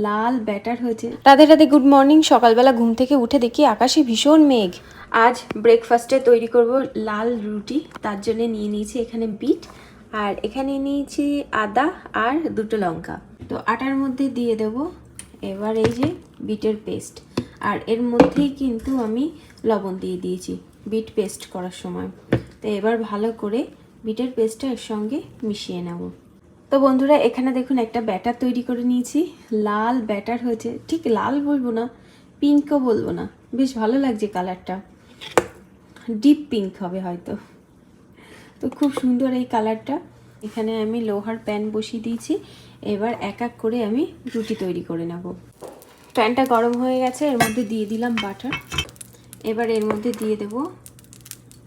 লাল batter হয়েছে। Radhe Radhe, good morning. সকালবেলা ঘুম থেকে উঠে দেখি আকাশে ভীষণ মেঘ। আজ ব্রেকফাস্টে তৈরি করব লাল রুটি। তার জন্য নিয়ে নিয়েছি এখানে বিট, আর এখানে নিয়েছি আদা আর দুটো লঙ্কা। তো আটার মধ্যে দিয়ে দেব এবার এই যে বিটের পেস্ট, আর এর মধ্যেই কিন্তু আমি লবণ দিয়ে দিয়েছি বিট পেস্ট করার সময়। তো এবার ভালো করে বিটের পেস্টটা এর সঙ্গে মিশিয়ে নেব। তো বন্ধুরা, এখানে দেখুন একটা ব্যাটার তৈরি করে নিয়েছি। লাল ব্যাটার হয়েছে, ঠিক লাল বলবো না, পিঙ্কও বলবো না, বেশ ভালো লাগছে কালারটা, ডিপ পিঙ্ক হবে হয়তো। তো খুব সুন্দর এই কালারটা। এখানে আমি লোহার প্যান বসিয়ে দিয়েছি, এবার এক এক করে আমি রুটি তৈরি করে নেব। প্যানটা গরম হয়ে গেছে, এর মধ্যে দিয়ে দিলাম বাটার। এবার এর মধ্যে দিয়ে দেব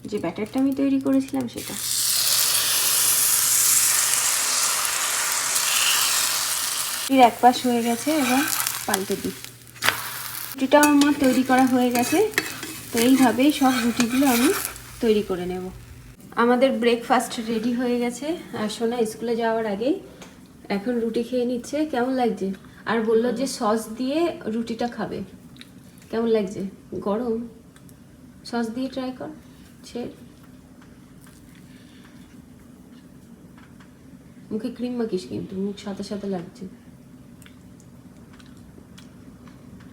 যে ব্যাটারটা আমি তৈরি করেছিলাম সেটা। এক পাশ হয়ে গেছে, এবার পাল্টে দিই। রুটিটাও আমার তৈরি করা হয়ে গেছে। তো এইভাবেই সব রুটিগুলো আমি তৈরি করে নেব। আমাদের ব্রেকফাস্ট রেডি হয়ে গেছে, আর সোনা স্কুলে যাওয়ার আগেই এখন রুটি খেয়ে নিচ্ছে। কেমন লাগছে? আর বললো যে সস দিয়ে রুটিটা খাবে। কেমন লাগছে? গরম, সস দিয়ে ট্রাই কর। ছেড়, মুখে ক্রিম মাখিস কিন্তু, মুখ সাথে সাথে লাগছে।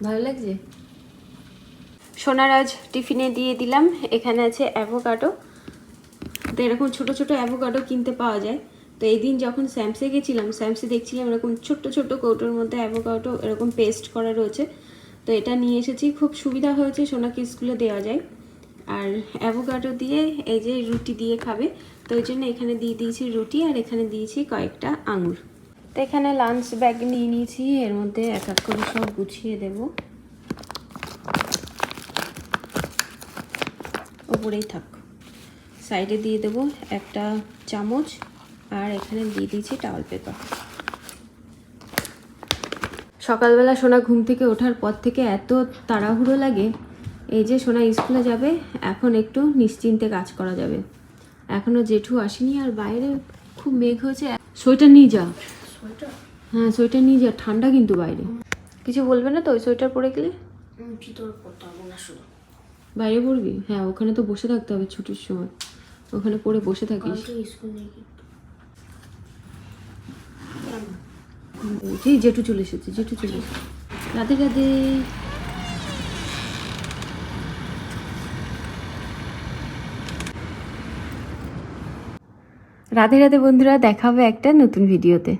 ভালো লাগছে? সোনার আজ টিফিনে দিয়ে দিলাম, এখানে আছে অ্যাভোকাডো। তো এরকম ছোটো ছোটো অ্যাভোকাডো কিনতে পাওয়া যায়। তো এই দিন যখন স্যামসে গেছিলাম, স্যামসে দেখছিলাম এরকম ছোট্ট ছোট্ট কৌটোর মধ্যে অ্যাভোকাডো এরকম পেস্ট করা রয়েছে। তো এটা নিয়ে এসেছি, খুব সুবিধা হয়েছে, সোনাকে স্কুলে দেওয়া যায়। আর অ্যাভোকাডো দিয়ে এই যে রুটি দিয়ে খাবে, তো ওই জন্য এখানে দিয়ে দিয়েছি রুটি, আর এখানে দিয়েছি কয়েকটা আঙুর। তো এখানে লাঞ্চ ব্যাগ নিয়ে নিয়েছি, এর মধ্যে এক এক করে সব গুছিয়ে দেবো। ওপরেই থাক। সাইডে দিয়ে দেব একটা চামচ, আর এখানে দিয়ে দিয়েছি টাওয়াল পেপার। সকালবেলা সোনা ঘুম থেকে ওঠার পর থেকে এত তাড়াহুড়ো লাগে। এই যে সোনা স্কুলে যাবে, এখন একটু নিশ্চিন্তে কাজ করা যাবে। এখনো জেঠু আসেনি, আর বাইরে খুব মেঘ হয়েছে। সোয়েটার নিয়ে যা। হ্যাঁ, সোয়েটার নিয়ে যা, ঠান্ডা কিন্তু বাইরে। কিছু বলবে না তো ওই সোয়েটার পরে গেলে? বাইরে পড়বি? হ্যাঁ, ওখানে তো বসে থাকতে হবে ছুটির সময়, ওখানে পড়ে বসে থাকিস। জেঠু চলে এসেছে, জেঠু চলে এসেছে। রাধে রাধে। রাধে রাধে বন্ধুরা, দেখা হবে একটা নতুন ভিডিওতে।